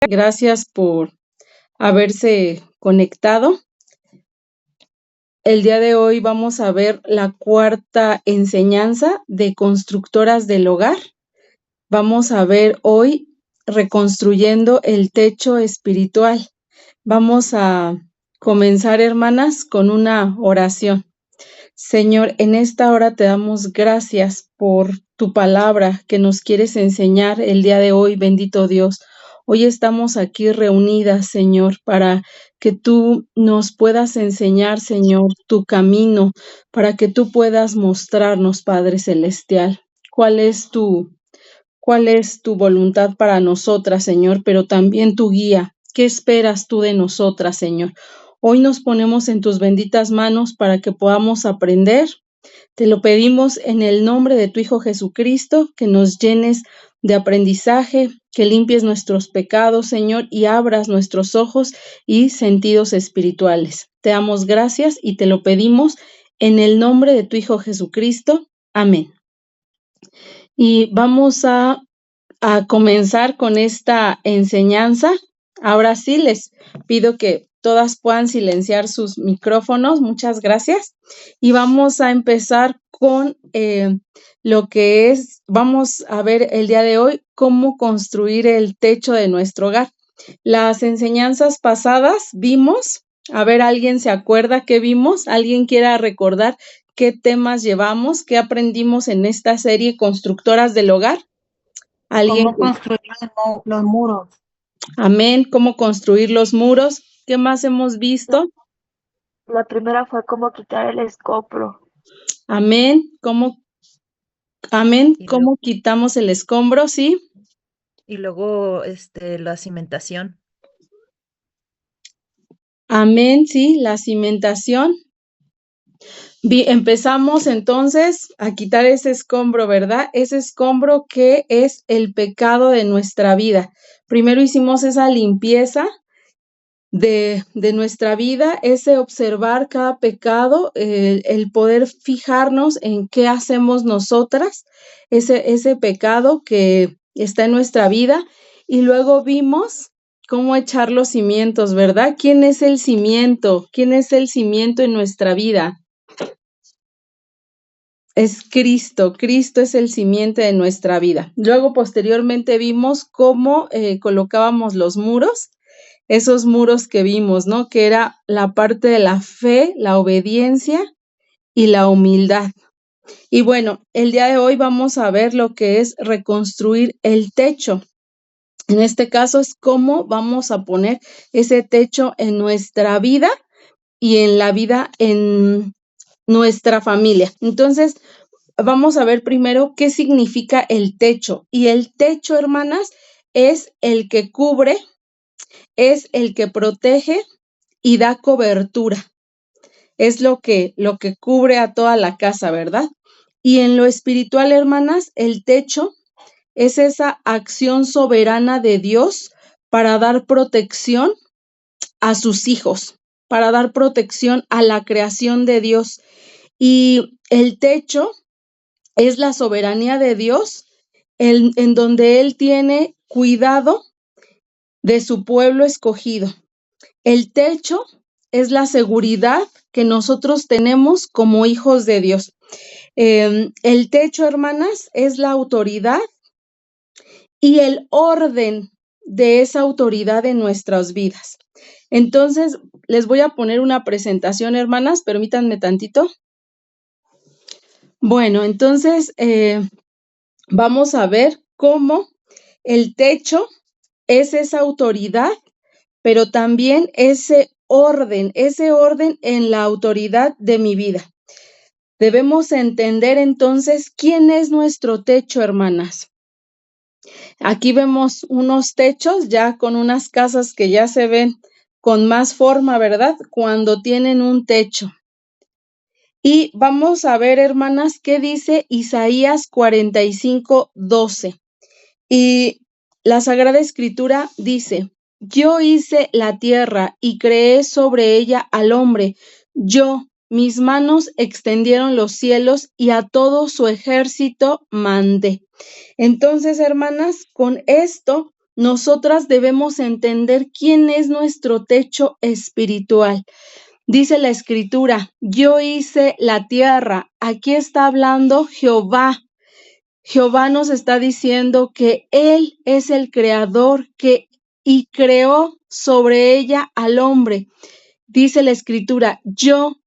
Gracias por haberse conectado. El día de hoy vamos a ver la cuarta enseñanza de Constructoras del Hogar. Vamos a ver hoy reconstruyendo el techo espiritual. Vamos a comenzar, hermanas, con una oración. Señor, en esta hora te damos gracias por tu palabra que nos quieres enseñar el día de hoy, bendito Dios. Hoy estamos aquí reunidas, Señor, para que tú nos puedas enseñar, Señor, tu camino, para que tú puedas mostrarnos, Padre Celestial, cuál es tu voluntad para nosotras, Señor, pero también tu guía. ¿Qué esperas tú de nosotras, Señor? Hoy nos ponemos en tus benditas manos para que podamos aprender. Te lo pedimos en el nombre de tu Hijo Jesucristo, que nos llenes de aprendizaje, que limpies nuestros pecados, Señor, y abras nuestros ojos y sentidos espirituales. Te damos gracias y te lo pedimos en el nombre de tu Hijo Jesucristo. Amén. Y vamos a comenzar con esta enseñanza. Ahora sí, les pido que todas puedan silenciar sus micrófonos. Muchas gracias. Y vamos a empezar con lo que vamos a ver el día de hoy, cómo construir el techo de nuestro hogar. Las enseñanzas pasadas vimos, a ver, ¿alguien se acuerda qué vimos? ¿Alguien quiera recordar qué temas llevamos, qué aprendimos en esta serie Constructoras del Hogar? ¿Alguien? Cómo construir los muros. Amén. ¿Cómo construir los muros? ¿Qué más hemos visto? La primera fue cómo quitar el escombro. Amén. Y ¿Cómo quitamos el escombro? Sí. luego la cimentación. Amén. Sí, la cimentación. Empezamos entonces a quitar ese escombro, ¿verdad? Ese escombro que es el pecado de nuestra vida. Primero hicimos esa limpieza de nuestra vida, ese observar cada pecado, el poder fijarnos en qué hacemos nosotras, ese pecado que está en nuestra vida, y luego vimos cómo echar los cimientos, ¿verdad? ¿Quién es el cimiento? ¿Quién es el cimiento en nuestra vida? Es Cristo. Cristo es el simiente de nuestra vida. Luego, posteriormente, vimos cómo colocábamos los muros, esos muros que vimos, ¿no? Que era la parte de la fe, la obediencia y la humildad. Y bueno, el día de hoy vamos a ver lo que es reconstruir el techo. En este caso es cómo vamos a poner ese techo en nuestra vida y en la vida en nuestra familia. Entonces, vamos a ver primero qué significa el techo. Y el techo, hermanas, es el que cubre, es el que protege y da cobertura. Es lo que cubre a toda la casa, ¿verdad? Y en lo espiritual, hermanas, el techo es esa acción soberana de Dios para dar protección a sus hijos, para dar protección a la creación de Dios. Y el techo es la soberanía de Dios en donde Él tiene cuidado de su pueblo escogido. El techo es la seguridad que nosotros tenemos como hijos de Dios. El techo, hermanas, es la autoridad y el orden de esa autoridad en nuestras vidas. Entonces, les voy a poner una presentación, hermanas, permítanme tantito. Bueno, entonces vamos a ver cómo el techo es esa autoridad, pero también ese orden en la autoridad de mi vida. Debemos entender entonces quién es nuestro techo, hermanas. Aquí vemos unos techos ya con unas casas que ya se ven con más forma, ¿verdad? Cuando tienen un techo. Y vamos a ver, hermanas, qué dice Isaías 45:12. Y la Sagrada Escritura dice: yo hice la tierra y creé sobre ella al hombre. Mis manos extendieron los cielos y a todo su ejército mandé. Entonces, hermanas, con esto nosotras debemos entender quién es nuestro techo espiritual. Dice la Escritura, yo hice la tierra. Aquí está hablando Jehová. Jehová nos está diciendo que Él es el creador y creó sobre ella al hombre. Dice la Escritura,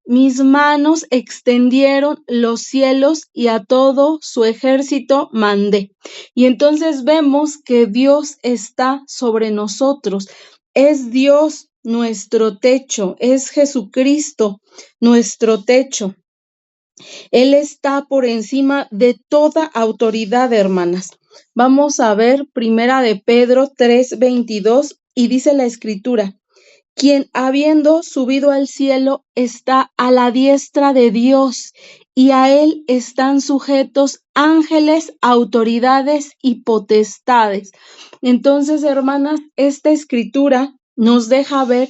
mis manos extendieron los cielos y a todo su ejército mandé. Y entonces vemos que Dios está sobre nosotros. Es Dios nuestro techo, es Jesucristo nuestro techo. Él está por encima de toda autoridad, hermanas. Vamos a ver Primera de Pedro 3:22 y dice la Escritura, quien habiendo subido al cielo está a la diestra de Dios y a él están sujetos ángeles, autoridades y potestades. Entonces, hermanas, esta escritura nos deja ver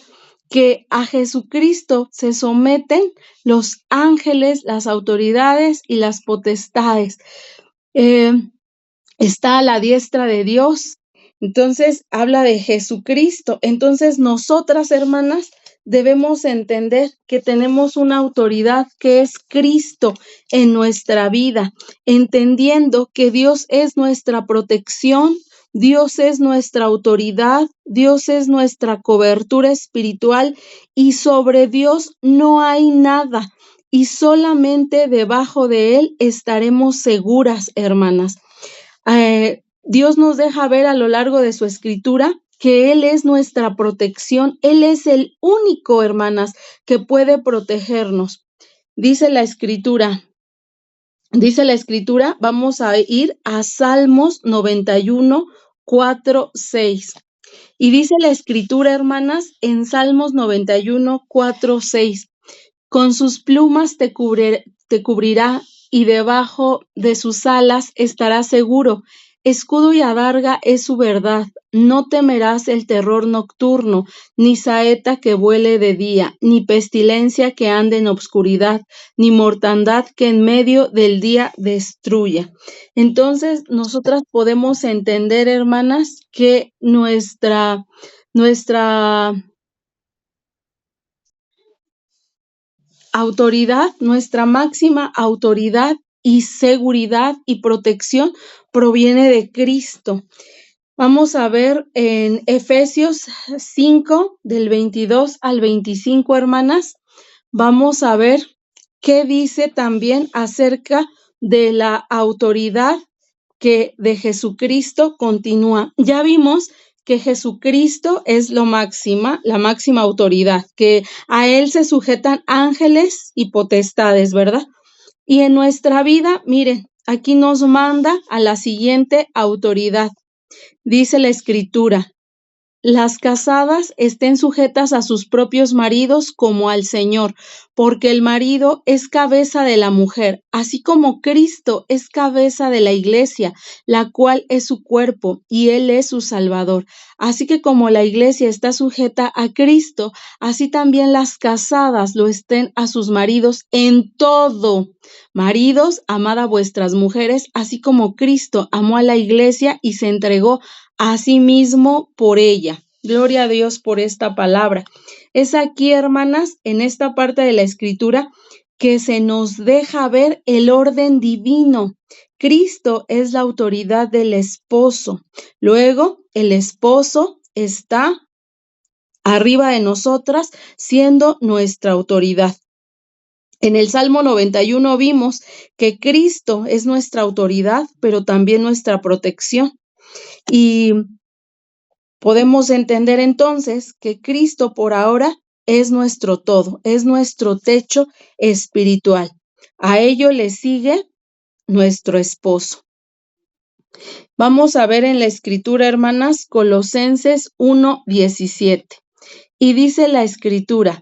que a Jesucristo se someten los ángeles, las autoridades y las potestades. Está a la diestra de Dios. Entonces, habla de Jesucristo. Entonces, nosotras, hermanas, debemos entender que tenemos una autoridad que es Cristo en nuestra vida, entendiendo que Dios es nuestra protección, Dios es nuestra autoridad, Dios es nuestra cobertura espiritual y sobre Dios no hay nada y solamente debajo de Él estaremos seguras, hermanas. Dios nos deja ver a lo largo de su escritura que Él es nuestra protección. Él es el único, hermanas, que puede protegernos. Dice la escritura, vamos a ir a Salmos 91, 4, 6. Y dice la escritura, hermanas, en Salmos 91, 4, 6. Con sus plumas te cubrirá y debajo de sus alas estarás seguro. Escudo y adarga es su verdad. No temerás el terror nocturno, ni saeta que vuele de día, ni pestilencia que ande en obscuridad, ni mortandad que en medio del día destruya. Entonces, nosotras podemos entender, hermanas, que nuestra autoridad, nuestra máxima autoridad y seguridad y protección proviene de Cristo. Vamos a ver en Efesios 5, del 22 al 25, hermanas. Vamos a ver qué dice también acerca de la autoridad que de Jesucristo continúa. Ya vimos que Jesucristo es la máxima autoridad, que a Él se sujetan ángeles y potestades, ¿verdad? Y en nuestra vida, miren, aquí nos manda a la siguiente autoridad. Dice la Escritura, las casadas estén sujetas a sus propios maridos como al Señor, porque el marido es cabeza de la mujer, así como Cristo es cabeza de la iglesia, la cual es su cuerpo y Él es su Salvador. Así que como la iglesia está sujeta a Cristo, así también las casadas lo estén a sus maridos en todo. Maridos, amad a vuestras mujeres, así como Cristo amó a la iglesia y se entregó a sí mismo por ella. Gloria a Dios por esta palabra. Es aquí, hermanas, en esta parte de la escritura que se nos deja ver el orden divino. Cristo es la autoridad del esposo. Luego, el esposo está arriba de nosotras, siendo nuestra autoridad. En el Salmo 91 vimos que Cristo es nuestra autoridad, pero también nuestra protección. Y podemos entender entonces que Cristo por ahora es nuestro todo, es nuestro techo espiritual. A ello le sigue nuestro esposo. Vamos a ver en la escritura, hermanas, Colosenses 1:17. Y dice la escritura,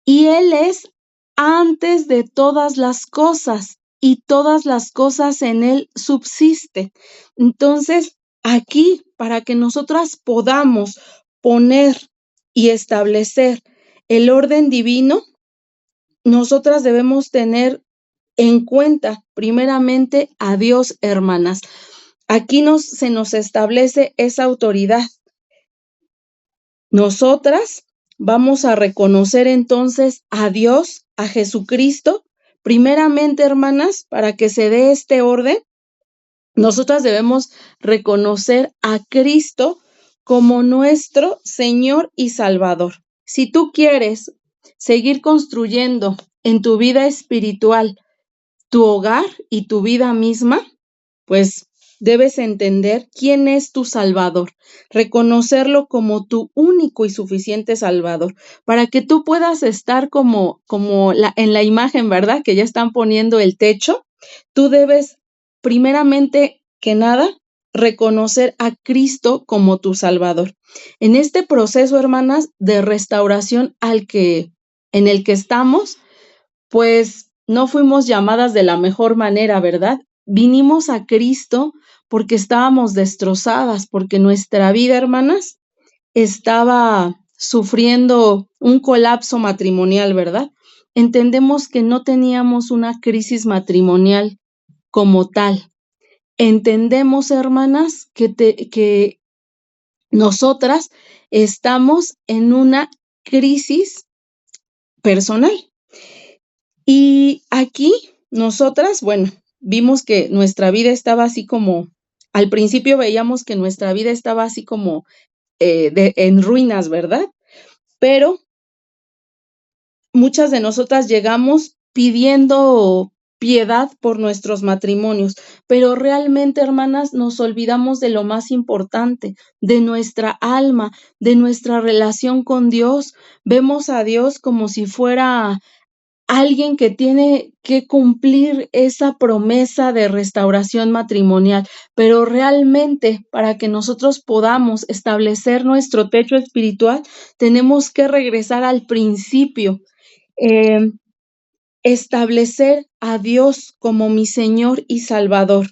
y Él es antes de todas las cosas, y todas las cosas en Él subsisten. Entonces, aquí, para que nosotras podamos poner y establecer el orden divino, nosotras debemos tener en cuenta primeramente a Dios, hermanas. aquí se nos establece esa autoridad. Nosotras vamos a reconocer entonces a Dios, a Jesucristo. Primeramente, hermanas, para que se dé este orden, nosotras debemos reconocer a Cristo como nuestro Señor y Salvador. Si tú quieres seguir construyendo en tu vida espiritual tu hogar y tu vida misma, pues debes entender quién es tu Salvador, reconocerlo como tu único y suficiente Salvador, para que tú puedas estar en la imagen, ¿verdad? Que ya están poniendo el techo. Tú debes, primeramente que nada, reconocer a Cristo como tu Salvador. En este proceso, hermanas, de restauración en el que estamos, pues no fuimos llamadas de la mejor manera, ¿verdad? Vinimos a Cristo porque estábamos destrozadas, porque nuestra vida, hermanas, estaba sufriendo un colapso matrimonial, ¿verdad? Entendemos que no teníamos una crisis matrimonial como tal. Entendemos, hermanas, que nosotras estamos en una crisis personal. Y aquí nosotras, bueno, vimos que nuestra vida estaba así como, al principio veíamos que nuestra vida estaba así como en ruinas, ¿verdad? Pero muchas de nosotras llegamos pidiendo piedad por nuestros matrimonios, pero realmente, hermanas, nos olvidamos de lo más importante, de nuestra alma, de nuestra relación con Dios. Vemos a Dios como si fuera alguien que tiene que cumplir esa promesa de restauración matrimonial, pero realmente para que nosotros podamos establecer nuestro techo espiritual, tenemos que regresar al principio, eh, establecer a Dios como mi Señor y Salvador.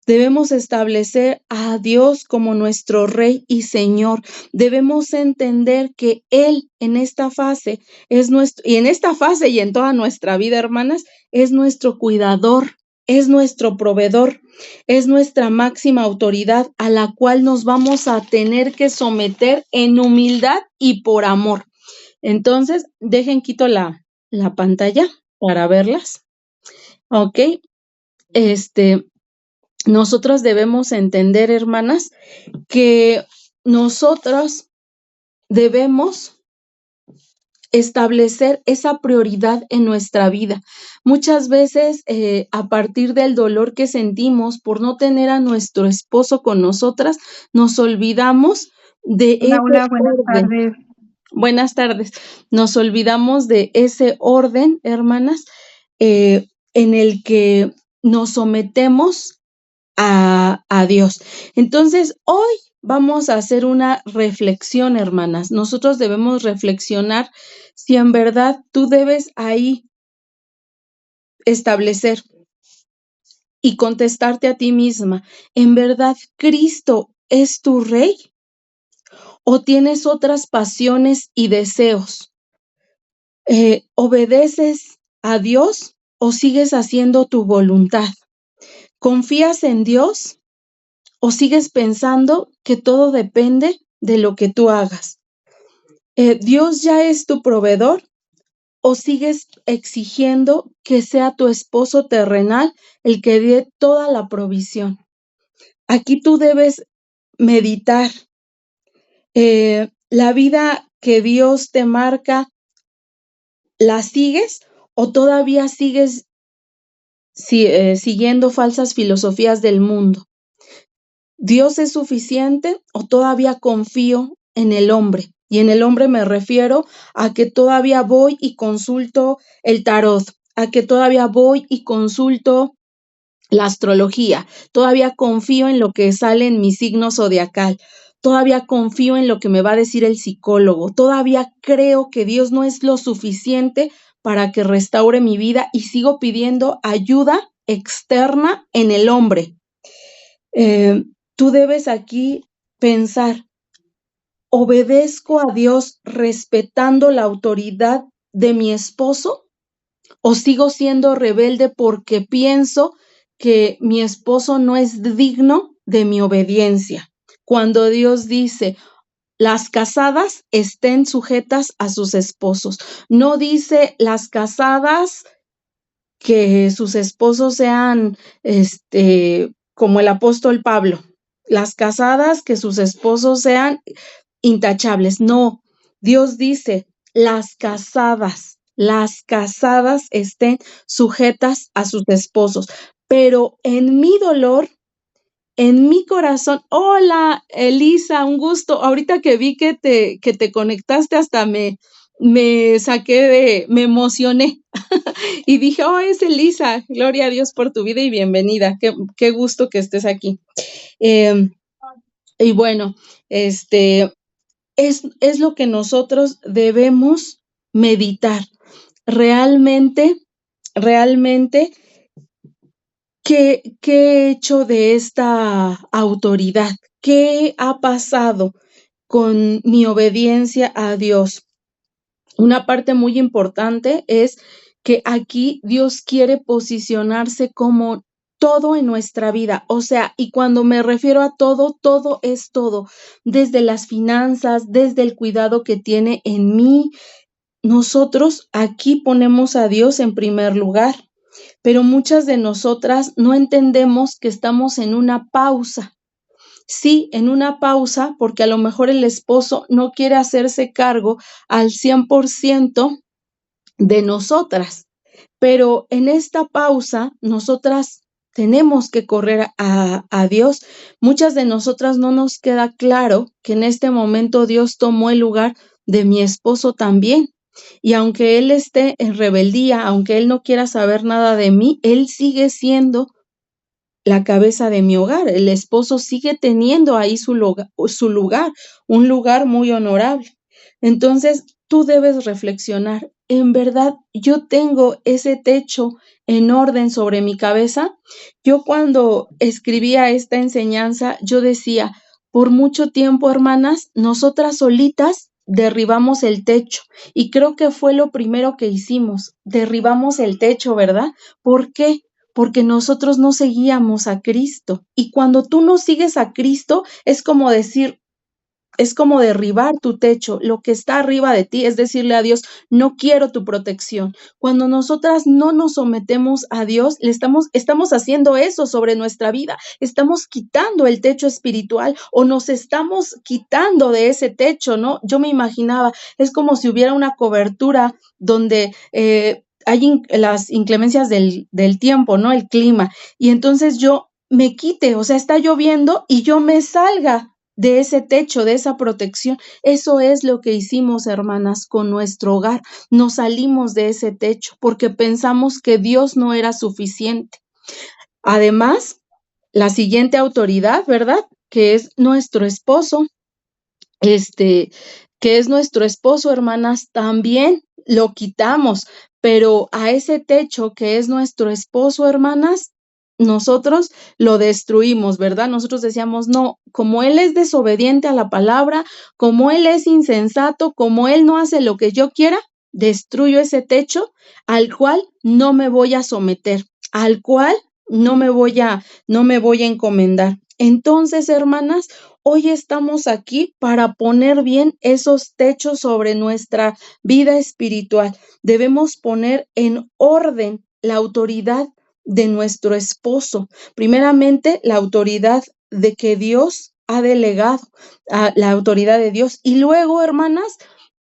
Debemos establecer a Dios como nuestro Rey y Señor. Debemos entender que Él en esta fase y en esta fase y en toda nuestra vida, hermanas, es nuestro cuidador, es nuestro proveedor, es nuestra máxima autoridad a la cual nos vamos a tener que someter en humildad y por amor. Entonces, quito la pantalla para verlas. Ok, nosotros debemos entender, hermanas, que nosotros debemos establecer esa prioridad en nuestra vida. Muchas veces, a partir del dolor que sentimos por no tener a nuestro esposo con nosotras, nos olvidamos de ese Hola, buenas orden. tardes. Buenas tardes. Nos olvidamos de ese orden, hermanas, en el que nos sometemos a Dios. Entonces, hoy vamos a hacer una reflexión, hermanas. Nosotros debemos reflexionar si en verdad tú debes ahí establecer y contestarte a ti misma, ¿en verdad Cristo es tu Rey? ¿O tienes otras pasiones y deseos? ¿Obedeces a Dios o sigues haciendo tu voluntad? ¿Confías en Dios o sigues pensando que todo depende de lo que tú hagas? ¿Dios ya es tu proveedor o sigues exigiendo que sea tu esposo terrenal el que dé toda la provisión? Aquí tú debes meditar. ¿La vida que Dios te marca, la sigues o todavía sigues siguiendo falsas filosofías del mundo? ¿Dios es suficiente o todavía confío en el hombre? Y en el hombre me refiero a que todavía voy y consulto el tarot, a que todavía voy y consulto la astrología, todavía confío en lo que sale en mi signo zodiacal, todavía confío en lo que me va a decir el psicólogo, todavía creo que Dios no es lo suficiente para que restaure mi vida y sigo pidiendo ayuda externa en el hombre. Tú debes aquí pensar, ¿obedezco a Dios respetando la autoridad de mi esposo? ¿O sigo siendo rebelde porque pienso que mi esposo no es digno de mi obediencia. Cuando Dios dice, las casadas estén sujetas a sus esposos. No dice las casadas que sus esposos sean, como el apóstol Pablo. Las casadas que sus esposos sean intachables. No, Dios dice, las casadas estén sujetas a sus esposos. Pero en mi dolor, en mi corazón, hola Elisa, un gusto. Ahorita que vi que te conectaste, hasta me emocioné y dije, oh, es Elisa, gloria a Dios por tu vida y bienvenida. Qué gusto que estés aquí. Y bueno, es lo que nosotros debemos meditar. Realmente, ¿qué he hecho de esta autoridad? ¿Qué ha pasado con mi obediencia a Dios? Una parte muy importante es que aquí Dios quiere posicionarse como todo en nuestra vida. O sea, y cuando me refiero a todo, todo es todo, desde las finanzas, desde el cuidado que tiene en mí. Nosotros aquí ponemos a Dios en primer lugar, pero muchas de nosotras no entendemos que estamos en una pausa. Sí, en una pausa, porque a lo mejor el esposo no quiere hacerse cargo al 100% de nosotras, pero en esta pausa nosotras tenemos que correr a Dios. Muchas de nosotras no nos queda claro que en este momento Dios tomó el lugar de mi esposo también. Y aunque él esté en rebeldía, aunque él no quiera saber nada de mí, él sigue siendo la cabeza de mi hogar. El esposo sigue teniendo ahí su lugar, un lugar muy honorable. Entonces, tú debes reflexionar, ¿en verdad yo tengo ese techo en orden sobre mi cabeza? Yo cuando escribía esta enseñanza, yo decía, por mucho tiempo, hermanas, nosotras solitas derribamos el techo, y creo que fue lo primero que hicimos, derribamos el techo, ¿verdad? ¿Por qué? Porque nosotros no seguíamos a Cristo. Y cuando tú no sigues a Cristo, es como decir, es como derribar tu techo, lo que está arriba de ti, es decirle a Dios, no quiero tu protección. Cuando nosotras no nos sometemos a Dios, estamos haciendo eso sobre nuestra vida, estamos quitando el techo espiritual o nos estamos quitando de ese techo, ¿no? Yo me imaginaba, es como si hubiera una cobertura donde hay las inclemencias del tiempo, ¿no? El clima, y entonces yo me quite, o sea, está lloviendo y yo me salga de ese techo, de esa protección. Eso es lo que hicimos, hermanas, con nuestro hogar. Nos salimos de ese techo porque pensamos que Dios no era suficiente. Además, la siguiente autoridad, ¿verdad? Que es nuestro esposo, hermanas, también lo quitamos, pero a ese techo que es nuestro esposo, hermanas, nosotros lo destruimos, ¿verdad? Nosotros decíamos, no, como él es desobediente a la palabra, como él es insensato, como él no hace lo que yo quiera, destruyo ese techo al cual no me voy a someter, al cual no me voy a encomendar. Entonces, hermanas, hoy estamos aquí para poner bien esos techos sobre nuestra vida espiritual. Debemos poner en orden la autoridad de nuestro esposo. Primeramente, la autoridad de que Dios ha delegado, la autoridad de Dios. Y luego, hermanas,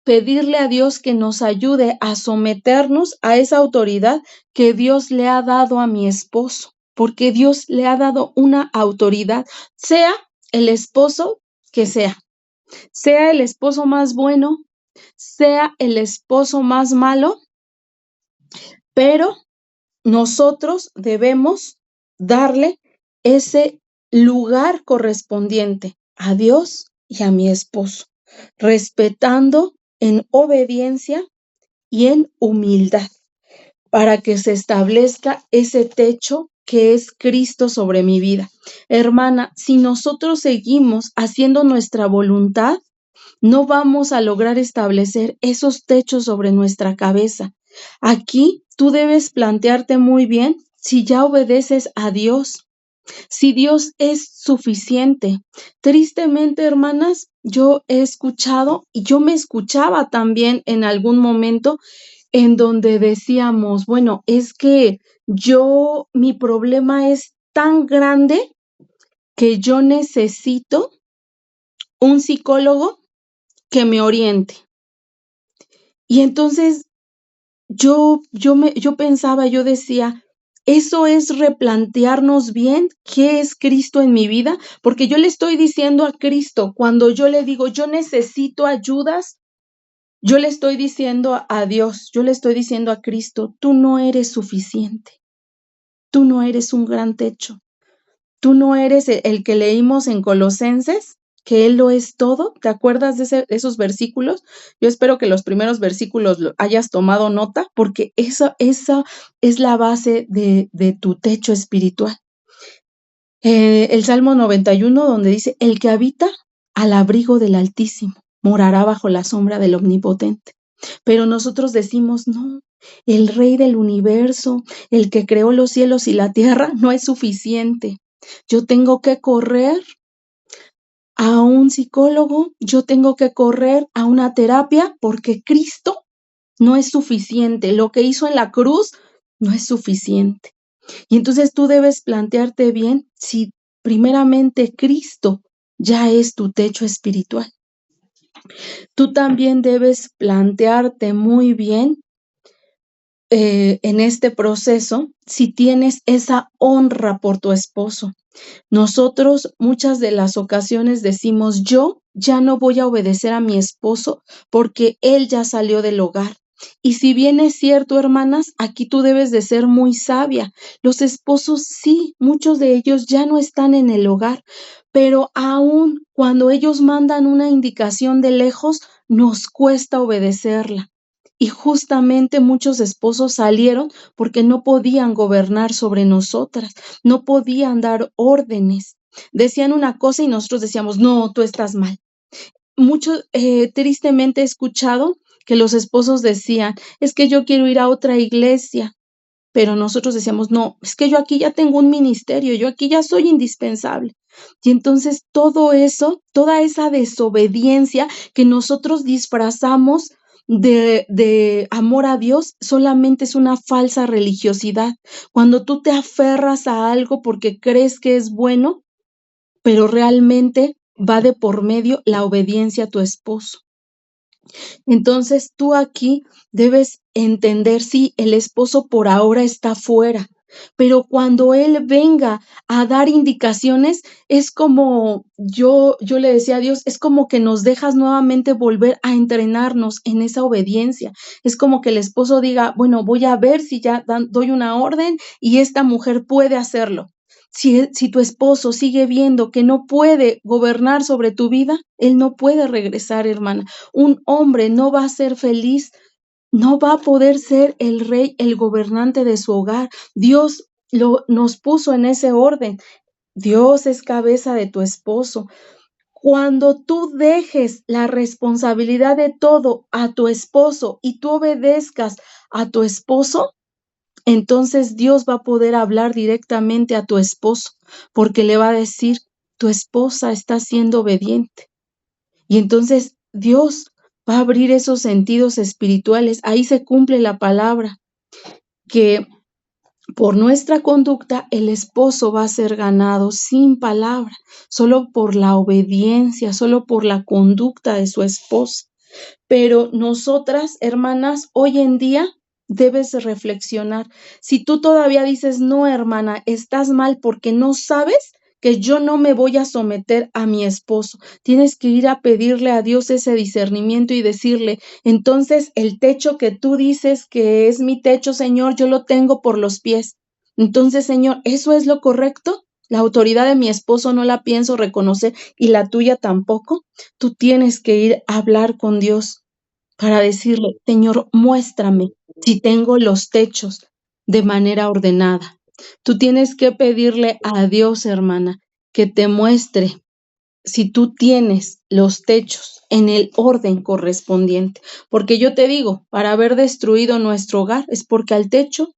pedirle a Dios que nos ayude a someternos a esa autoridad que Dios le ha dado a mi esposo, porque Dios le ha dado una autoridad, sea el esposo que sea el esposo más bueno, sea el esposo más malo, pero nosotros debemos darle ese lugar correspondiente a Dios y a mi esposo, respetando en obediencia y en humildad, para que se establezca ese techo que es Cristo sobre mi vida. Hermana, si nosotros seguimos haciendo nuestra voluntad, no vamos a lograr establecer esos techos sobre nuestra cabeza. Aquí tú debes plantearte muy bien si ya obedeces a Dios, si Dios es suficiente. Tristemente, hermanas, yo he escuchado y yo me escuchaba también en algún momento en donde decíamos, bueno, es que mi problema es tan grande que yo necesito un psicólogo que me oriente. Y entonces yo pensaba, yo decía, eso es replantearnos bien qué es Cristo en mi vida, porque yo le estoy diciendo a Cristo, cuando yo le digo, yo necesito ayudas, yo le estoy diciendo a Dios, yo le estoy diciendo a Cristo, tú no eres suficiente, tú no eres un gran techo, tú no eres el que leímos en Colosenses, que Él lo es todo. ¿Te acuerdas de esos versículos? Yo espero que los primeros versículos hayas tomado nota, porque esa es la base de tu techo espiritual. El Salmo 91, donde dice, el que habita al abrigo del Altísimo morará bajo la sombra del Omnipotente. Pero nosotros decimos, no, el Rey del universo, el que creó los cielos y la tierra, no es suficiente. Yo tengo que correr a un psicólogo, yo tengo que correr a una terapia porque Cristo no es suficiente. Lo que hizo en la cruz no es suficiente. Y entonces tú debes plantearte bien si primeramente Cristo ya es tu techo espiritual. Tú también debes plantearte muy bien en este proceso si tienes esa honra por tu esposo. Nosotros muchas de las ocasiones decimos, yo ya no voy a obedecer a mi esposo porque él ya salió del hogar. Y si bien es cierto, hermanas, aquí tú debes de ser muy sabia. Los esposos sí, muchos de ellos ya no están en el hogar, pero aún cuando ellos mandan una indicación de lejos, nos cuesta obedecerla. Y justamente muchos esposos salieron porque no podían gobernar sobre nosotras, no podían dar órdenes. Decían una cosa y nosotros decíamos, no, tú estás mal. Tristemente he escuchado que los esposos decían, es que yo quiero ir a otra iglesia, pero nosotros decíamos, no, es que yo aquí ya tengo un ministerio, yo aquí ya soy indispensable. Y entonces todo eso, toda esa desobediencia que nosotros disfrazamos de amor a Dios, solamente es una falsa religiosidad. Cuando tú te aferras a algo porque crees que es bueno, pero realmente va de por medio la obediencia a tu esposo. Entonces tú aquí debes entender, sí, el esposo por ahora está fuera, pero cuando él venga a dar indicaciones, es como yo le decía a Dios, es como que nos dejas nuevamente volver a entrenarnos en esa obediencia. Es como que el esposo diga, bueno, voy a ver si ya doy una orden y esta mujer puede hacerlo. Si tu esposo sigue viendo que no puede gobernar sobre tu vida, él no puede regresar, hermana. Un hombre no va a ser feliz, no va a poder ser el rey, el gobernante de su hogar. Dios nos puso en ese orden. Dios es cabeza de tu esposo. Cuando tú dejes la responsabilidad de todo a tu esposo y tú obedezcas a tu esposo, entonces Dios va a poder hablar directamente a tu esposo, porque le va a decir, tu esposa está siendo obediente. Y entonces Dios va a abrir esos sentidos espirituales. Ahí se cumple la palabra, que por nuestra conducta el esposo va a ser ganado sin palabra, solo por la obediencia, solo por la conducta de su esposa. Pero nosotras, hermanas, hoy en día debes reflexionar. Si tú todavía dices, no, hermana, estás mal porque no sabes que yo no me voy a someter a mi esposo. Tienes que ir a pedirle a Dios ese discernimiento y decirle, entonces el techo que tú dices que es mi techo, Señor, yo lo tengo por los pies. Entonces, Señor, ¿eso es lo correcto? La autoridad de mi esposo no la pienso reconocer y la tuya tampoco. Tú tienes que ir a hablar con Dios para decirle, Señor, muéstrame si tengo los techos de manera ordenada. Tú tienes que pedirle a Dios, hermana, que te muestre si tú tienes los techos en el orden correspondiente. Porque yo te digo, para haber destruido nuestro hogar es porque al techo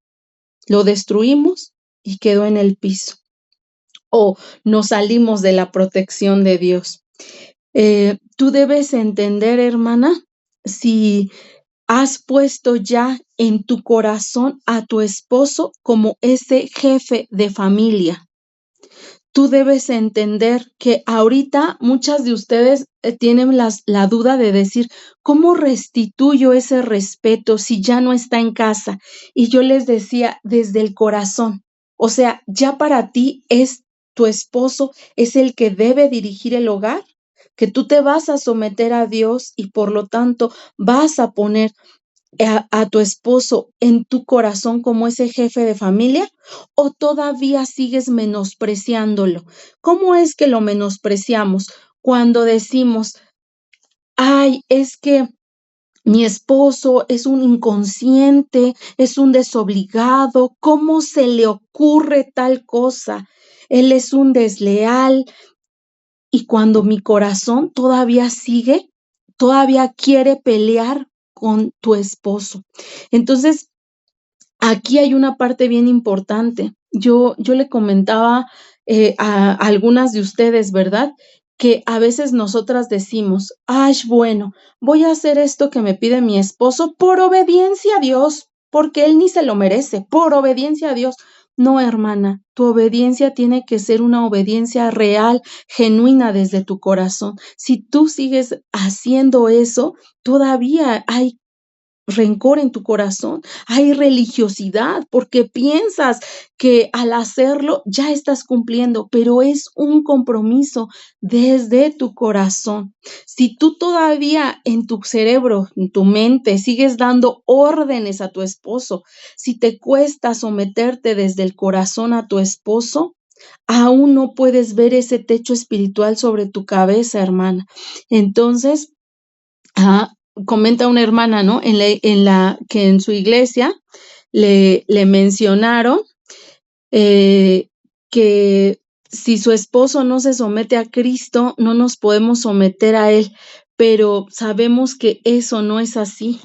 lo destruimos y quedó en el piso. o nos salimos de la protección de Dios. Tú debes entender, hermana, si has puesto ya en tu corazón a tu esposo como ese jefe de familia. Tú debes entender que ahorita muchas de ustedes tienen la duda de decir, ¿cómo restituyo ese respeto si ya no está en casa? Y yo les decía, desde el corazón. O sea, ya para ti es tu esposo, es el que debe dirigir el hogar, que tú te vas a someter a Dios y por lo tanto vas a poner a tu esposo en tu corazón como ese jefe de familia, o todavía sigues menospreciándolo. ¿Cómo es que lo menospreciamos? Cuando decimos, ay, es que mi esposo es un inconsciente, es un desobligado, ¿cómo se le ocurre tal cosa? Él es un desleal. Y cuando mi corazón todavía quiere pelear con tu esposo. Entonces, aquí hay una parte bien importante. Yo le comentaba a algunas de ustedes, ¿verdad? Que a veces nosotras decimos, ay, bueno, voy a hacer esto que me pide mi esposo por obediencia a Dios, porque él ni se lo merece, por obediencia a Dios. No, hermana, tu obediencia tiene que ser una obediencia real, genuina desde tu corazón. Si tú sigues haciendo eso, todavía hay rencor en tu corazón, hay religiosidad, porque piensas que al hacerlo ya estás cumpliendo, pero es un compromiso desde tu corazón. Si tú todavía en tu cerebro, en tu mente, sigues dando órdenes a tu esposo, si te cuesta someterte desde el corazón a tu esposo, aún no puedes ver ese techo espiritual sobre tu cabeza, hermana. Entonces, comenta una hermana, ¿no? Que en su iglesia le mencionaron que si su esposo no se somete a Cristo, no nos podemos someter a él. Pero sabemos que eso no es así,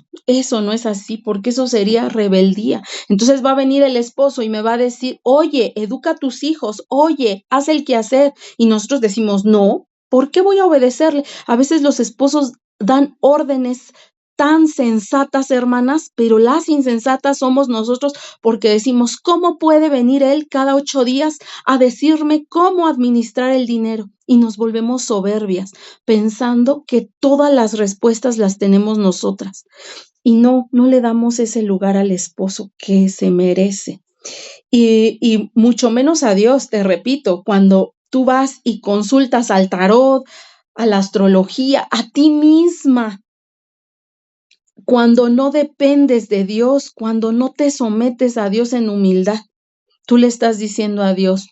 porque eso sería rebeldía. Entonces va a venir el esposo y me va a decir, oye, educa a tus hijos, oye, haz el quehacer. Y nosotros decimos, no, ¿por qué voy a obedecerle? A veces los esposos dan órdenes tan sensatas, hermanas, pero las insensatas somos nosotros porque decimos, ¿cómo puede venir él cada 8 días a decirme cómo administrar el dinero? Y nos volvemos soberbias, pensando que todas las respuestas las tenemos nosotras. Y no le damos ese lugar al esposo que se merece. Y mucho menos a Dios, te repito, cuando tú vas y consultas al tarot, a la astrología, a ti misma, cuando no dependes de Dios, cuando no te sometes a Dios en humildad, tú le estás diciendo a Dios,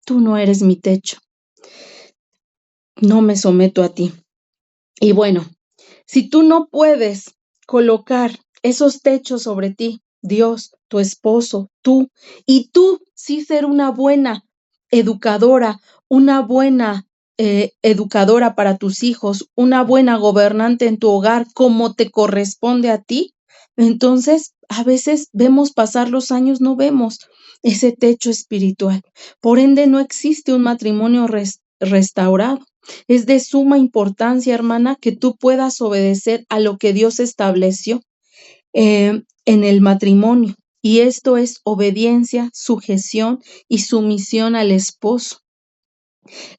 tú no eres mi techo, no me someto a ti. Y bueno, si tú no puedes colocar esos techos sobre ti, Dios, tu esposo, tú, y tú sí ser una buena educadora, una buena educadora para tus hijos, una buena gobernante en tu hogar, como te corresponde a ti, entonces a veces vemos pasar los años, no vemos ese techo espiritual. Por ende, no existe un matrimonio restaurado. Es de suma importancia, hermana, que tú puedas obedecer a lo que Dios estableció en el matrimonio. Y esto es obediencia, sujeción y sumisión al esposo.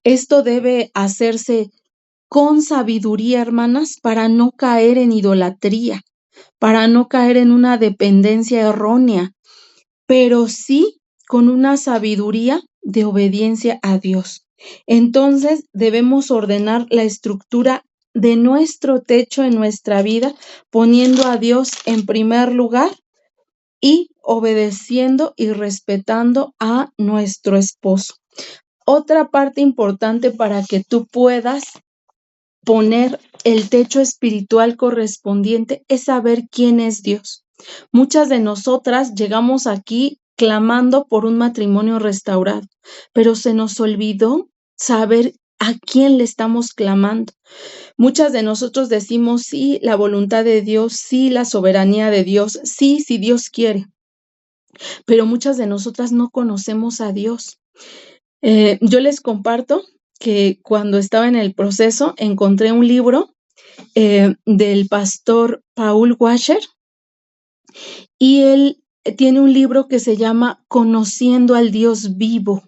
Esto debe hacerse con sabiduría, hermanas, para no caer en idolatría, para no caer en una dependencia errónea, pero sí con una sabiduría de obediencia a Dios. Entonces debemos ordenar la estructura de nuestro techo en nuestra vida, poniendo a Dios en primer lugar y obedeciendo y respetando a nuestro esposo. Otra parte importante para que tú puedas poner el techo espiritual correspondiente es saber quién es Dios. Muchas de nosotras llegamos aquí clamando por un matrimonio restaurado, pero se nos olvidó saber a quién le estamos clamando. Muchas de nosotros decimos sí, la voluntad de Dios, sí, la soberanía de Dios, sí, si Dios quiere, pero muchas de nosotras no conocemos a Dios. Yo les comparto que cuando estaba en el proceso encontré un libro del pastor Paul Washer, y él tiene un libro que se llama Conociendo al Dios Vivo.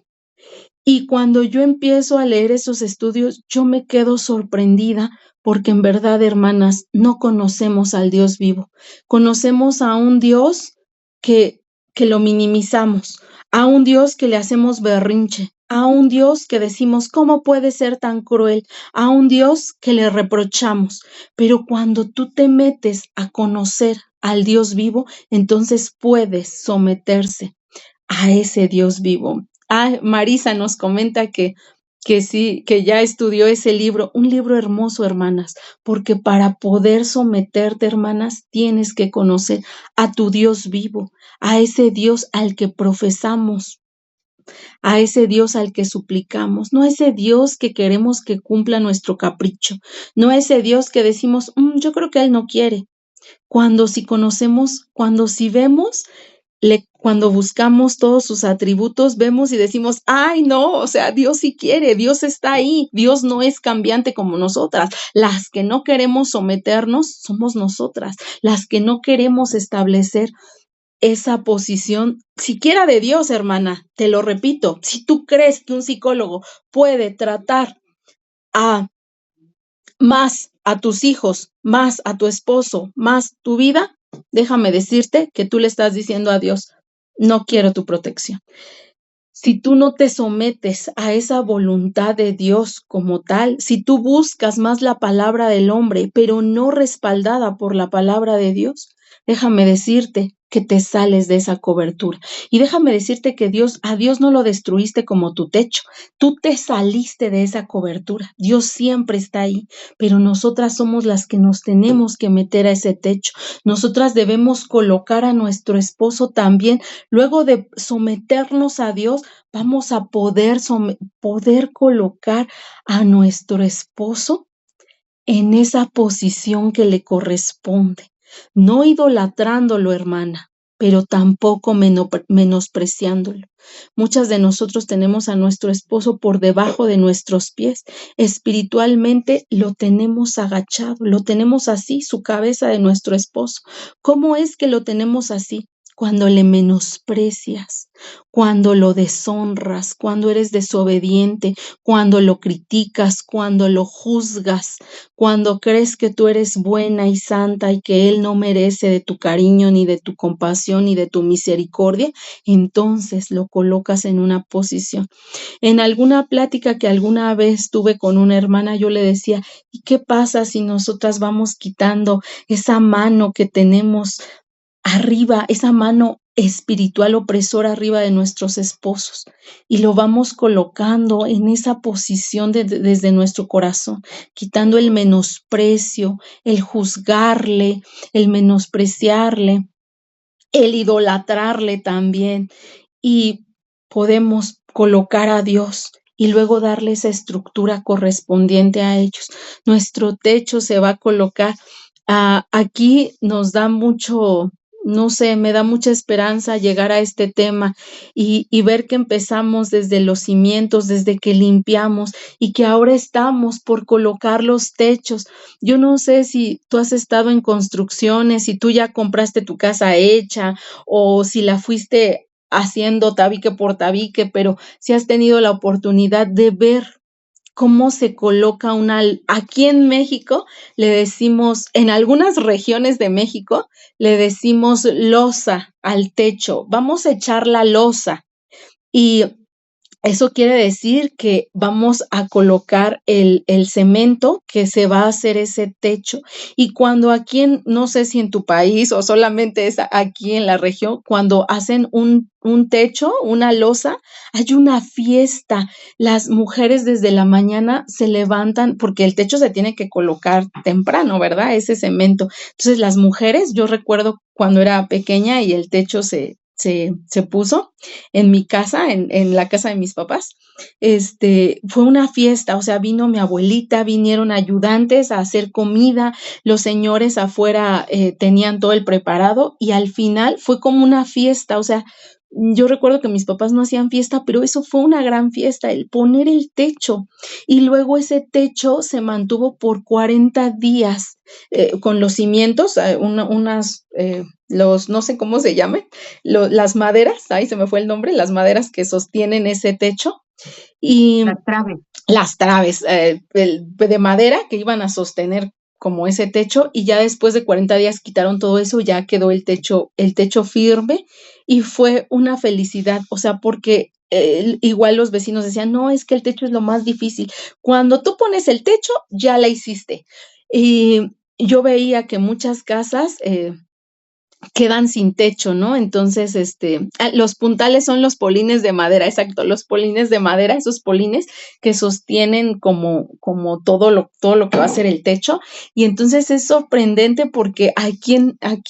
Y cuando yo empiezo a leer esos estudios, yo me quedo sorprendida porque en verdad, hermanas, no conocemos al Dios vivo. Conocemos a un Dios que lo minimizamos, a un Dios que le hacemos berrinche, a un Dios que decimos, ¿cómo puede ser tan cruel? A un Dios que le reprochamos. Pero cuando tú te metes a conocer al Dios vivo, entonces puedes someterse a ese Dios vivo. Marisa nos comenta que sí, que ya estudió ese libro, un libro hermoso, hermanas, porque para poder someterte, hermanas, tienes que conocer a tu Dios vivo, a ese Dios al que profesamos, a ese Dios al que suplicamos, no a ese Dios que queremos que cumpla nuestro capricho, no a ese Dios que decimos, yo creo que Él no quiere. Cuando si conocemos, cuando si vemos, cuando buscamos todos sus atributos, vemos y decimos, ay, no, o sea, Dios sí quiere, Dios está ahí, Dios no es cambiante como nosotras. Las que no queremos someternos somos nosotras, las que no queremos establecer esa posición, siquiera de Dios, hermana, te lo repito, si tú crees que un psicólogo puede tratar a más a tus hijos, más a tu esposo, más tu vida, déjame decirte que tú le estás diciendo a Dios, no quiero tu protección. Si tú no te sometes a esa voluntad de Dios como tal, si tú buscas más la palabra del hombre, pero no respaldada por la palabra de Dios, déjame decirte que te sales de esa cobertura. Y déjame decirte que a Dios no lo destruiste como tu techo. Tú te saliste de esa cobertura. Dios siempre está ahí, pero nosotras somos las que nos tenemos que meter a ese techo. Nosotras debemos colocar a nuestro esposo también. Luego de someternos a Dios, vamos a poder colocar a nuestro esposo en esa posición que le corresponde, no idolatrándolo, hermana, pero tampoco menospreciándolo. Muchas de nosotros tenemos a nuestro esposo por debajo de nuestros pies. Espiritualmente lo tenemos agachado, lo tenemos así, su cabeza de nuestro esposo. ¿Cómo es que lo tenemos así? Cuando le menosprecias, cuando lo deshonras, cuando eres desobediente, cuando lo criticas, cuando lo juzgas, cuando crees que tú eres buena y santa y que Él no merece de tu cariño, ni de tu compasión, ni de tu misericordia, entonces lo colocas en una posición. En alguna plática que alguna vez tuve con una hermana, yo le decía, ¿y qué pasa si nosotras vamos quitando esa mano que tenemos arriba, esa mano espiritual opresora arriba de nuestros esposos, y lo vamos colocando en esa posición desde nuestro corazón, quitando el menosprecio, el juzgarle, el menospreciarle, el idolatrarle también, y podemos colocar a Dios y luego darle esa estructura correspondiente a ellos. Nuestro techo se va a colocar. Aquí nos da mucho, no sé, me da mucha esperanza llegar a este tema y ver que empezamos desde los cimientos, desde que limpiamos y que ahora estamos por colocar los techos. Yo no sé si tú has estado en construcciones, si tú ya compraste tu casa hecha o si la fuiste haciendo tabique por tabique, pero si has tenido la oportunidad de ver cómo se coloca aquí en México le decimos, en algunas regiones de México, le decimos losa al techo, vamos a echar la losa y eso quiere decir que vamos a colocar el cemento que se va a hacer ese techo. Y cuando aquí, no sé si en tu país o solamente es aquí en la región, cuando hacen un techo, una losa, hay una fiesta. Las mujeres desde la mañana se levantan porque el techo se tiene que colocar temprano, ¿verdad? Ese cemento. Entonces las mujeres, yo recuerdo cuando era pequeña y el techo se puso en mi casa, en la casa de mis papás, fue una fiesta, o sea, vino mi abuelita, vinieron ayudantes a hacer comida, los señores afuera tenían todo el preparado y al final fue como una fiesta, o sea, Yo recuerdo que mis papás no hacían fiesta, pero eso fue una gran fiesta, el poner el techo. Y luego ese techo se mantuvo por 40 días con los cimientos, no sé cómo se llaman, las maderas, ahí se me fue el nombre, las maderas que sostienen ese techo. Y las traves de madera que iban a sostener como ese techo, y ya después de 40 días quitaron todo eso, ya quedó el techo firme, y fue una felicidad, o sea, porque igual los vecinos decían, no, es que el techo es lo más difícil. Cuando tú pones el techo, ya la hiciste. Y yo veía que muchas casas quedan sin techo, ¿no? Entonces, los puntales son los polines de madera, exacto, los polines de madera, esos polines que sostienen como todo lo que va a ser el techo. Y entonces es sorprendente porque aquí,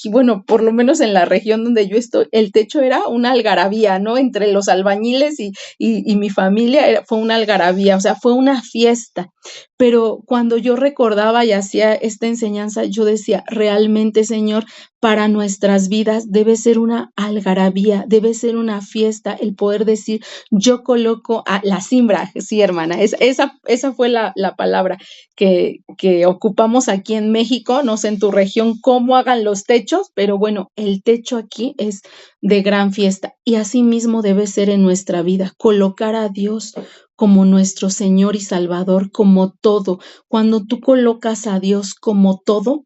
bueno, por lo menos en la región donde yo estoy, el techo era una algarabía, ¿no? Entre los albañiles y mi familia fue una algarabía, o sea, fue una fiesta. Pero cuando yo recordaba y hacía esta enseñanza, yo decía, realmente, Señor, para nuestras vidas debe ser una algarabía, debe ser una fiesta el poder decir, yo coloco a la siembra, sí, hermana, esa fue la palabra que ocupamos aquí en México, no sé en tu región cómo hagan los techos, pero bueno, el techo aquí es de gran fiesta y así mismo debe ser en nuestra vida, colocar a Dios como nuestro Señor y Salvador, como todo. Cuando tú colocas a Dios como todo,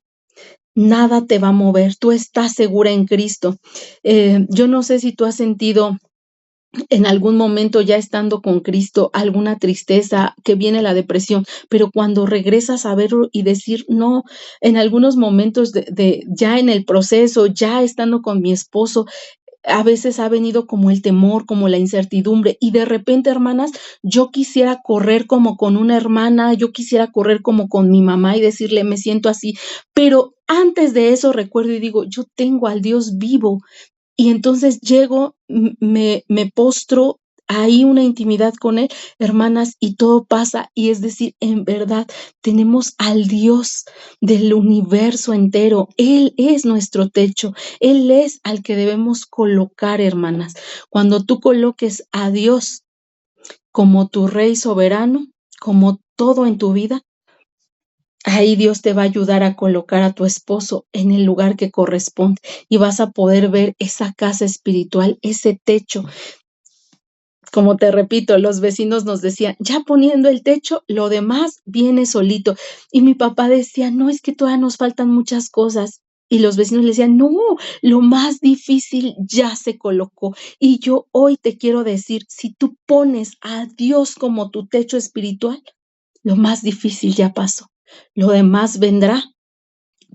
nada te va a mover, tú estás segura en Cristo. Yo no sé si tú has sentido en algún momento ya estando con Cristo alguna tristeza, que viene la depresión, pero cuando regresas a verlo y decir, no, en algunos momentos ya en el proceso, ya estando con mi esposo, a veces ha venido como el temor, como la incertidumbre, y de repente, hermanas, yo quisiera correr como con una hermana, yo quisiera correr como con mi mamá y decirle, me siento así, pero antes de eso recuerdo y digo, yo tengo al Dios vivo, y entonces llego, me postro, hay una intimidad con Él, hermanas, y todo pasa. Y es decir, en verdad, tenemos al Dios del universo entero. Él es nuestro techo. Él es al que debemos colocar, hermanas. Cuando tú coloques a Dios como tu Rey soberano, como todo en tu vida, ahí Dios te va a ayudar a colocar a tu esposo en el lugar que corresponde y vas a poder ver esa casa espiritual, ese techo. Como te repito, los vecinos nos decían, ya poniendo el techo, lo demás viene solito. Y mi papá decía, no, es que todavía nos faltan muchas cosas. Y los vecinos le decían, no, lo más difícil ya se colocó. Y yo hoy te quiero decir, si tú pones a Dios como tu techo espiritual, lo más difícil ya pasó. Lo demás vendrá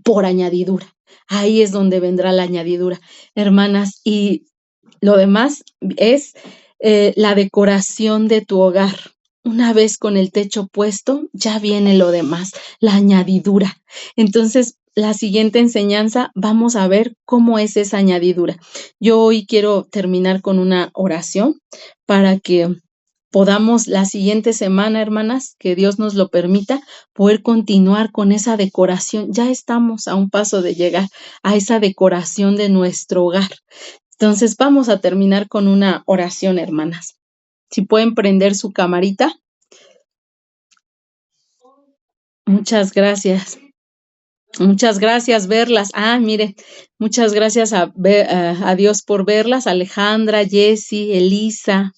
por añadidura. Ahí es donde vendrá la añadidura, hermanas. Y lo demás es la decoración de tu hogar. Una vez con el techo puesto, ya viene lo demás, la añadidura. Entonces, la siguiente enseñanza, vamos a ver cómo es esa añadidura. Yo hoy quiero terminar con una oración para que podamos la siguiente semana, hermanas, que Dios nos lo permita, poder continuar con esa decoración. Ya estamos a un paso de llegar a esa decoración de nuestro hogar. Entonces vamos a terminar con una oración, hermanas. Si pueden prender su camarita. Muchas gracias. Muchas gracias, verlas. Mire, muchas gracias a Dios por verlas. Alejandra, Jessie, Elisa,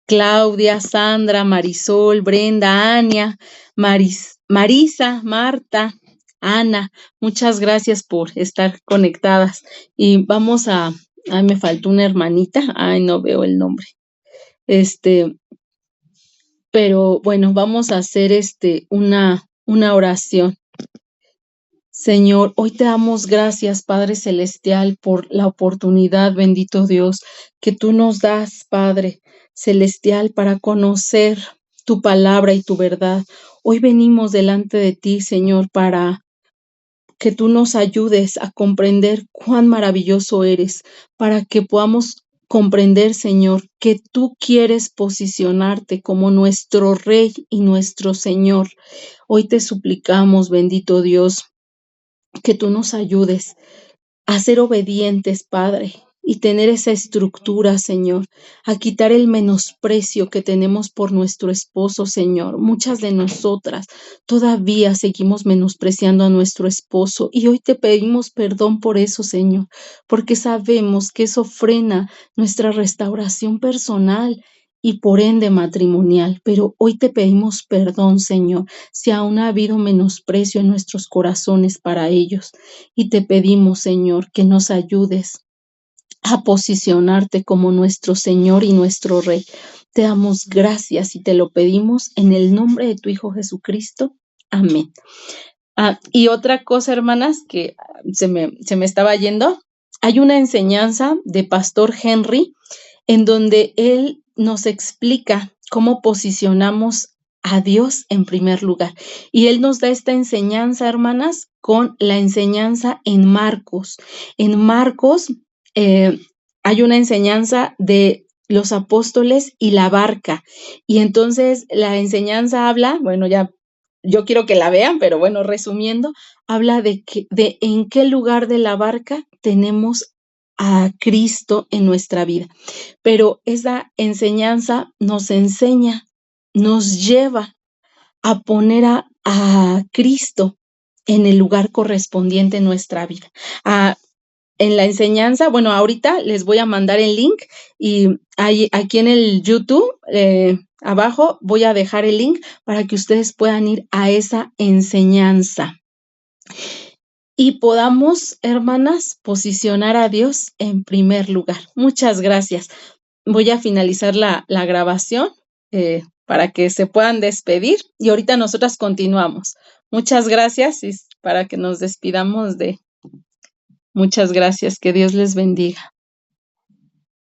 Claudia, Sandra, Marisol, Brenda, Ania, Marisa, Marta, Ana. Muchas gracias por estar conectadas. Y vamos me faltó una hermanita. No veo el nombre. Pero bueno, vamos a hacer una oración. Señor, hoy te damos gracias, Padre Celestial, por la oportunidad, bendito Dios, que tú nos das, Padre Celestial, para conocer tu palabra y tu verdad. Hoy venimos delante de ti, Señor, para que tú nos ayudes a comprender cuán maravilloso eres, para que podamos comprender, Señor, que tú quieres posicionarte como nuestro Rey y nuestro Señor. Hoy te suplicamos, bendito Dios, que tú nos ayudes a ser obedientes, Padre, y tener esa estructura, Señor, a quitar el menosprecio que tenemos por nuestro esposo, Señor. Muchas de nosotras todavía seguimos menospreciando a nuestro esposo y hoy te pedimos perdón por eso, Señor, porque sabemos que eso frena nuestra restauración personal y por ende matrimonial. Pero hoy te pedimos perdón, Señor, si aún ha habido menosprecio en nuestros corazones para ellos. Y te pedimos, Señor, que nos ayudes a posicionarte como nuestro Señor y nuestro Rey. Te damos gracias y te lo pedimos en el nombre de tu Hijo Jesucristo. Amén. Y otra cosa, hermanas, que se me estaba yendo, hay una enseñanza de Pastor Henry en donde él nos explica cómo posicionamos a Dios en primer lugar. Y él nos da esta enseñanza, hermanas, con la enseñanza en Marcos. En Marcos hay una enseñanza de los apóstoles y la barca. Y entonces la enseñanza habla, bueno, ya yo quiero que la vean, pero bueno, resumiendo, habla de en qué lugar de la barca tenemos a Cristo en nuestra vida. Pero esa enseñanza nos enseña, nos lleva a poner a Cristo en el lugar correspondiente en nuestra vida. En la enseñanza, bueno, ahorita les voy a mandar el link y aquí en el YouTube, abajo, voy a dejar el link para que ustedes puedan ir a esa enseñanza y podamos, hermanas, posicionar a Dios en primer lugar. Muchas gracias. Voy a finalizar la grabación para que se puedan despedir y ahorita nosotras continuamos. Muchas gracias y para que nos despidamos de... Muchas gracias. Que Dios les bendiga.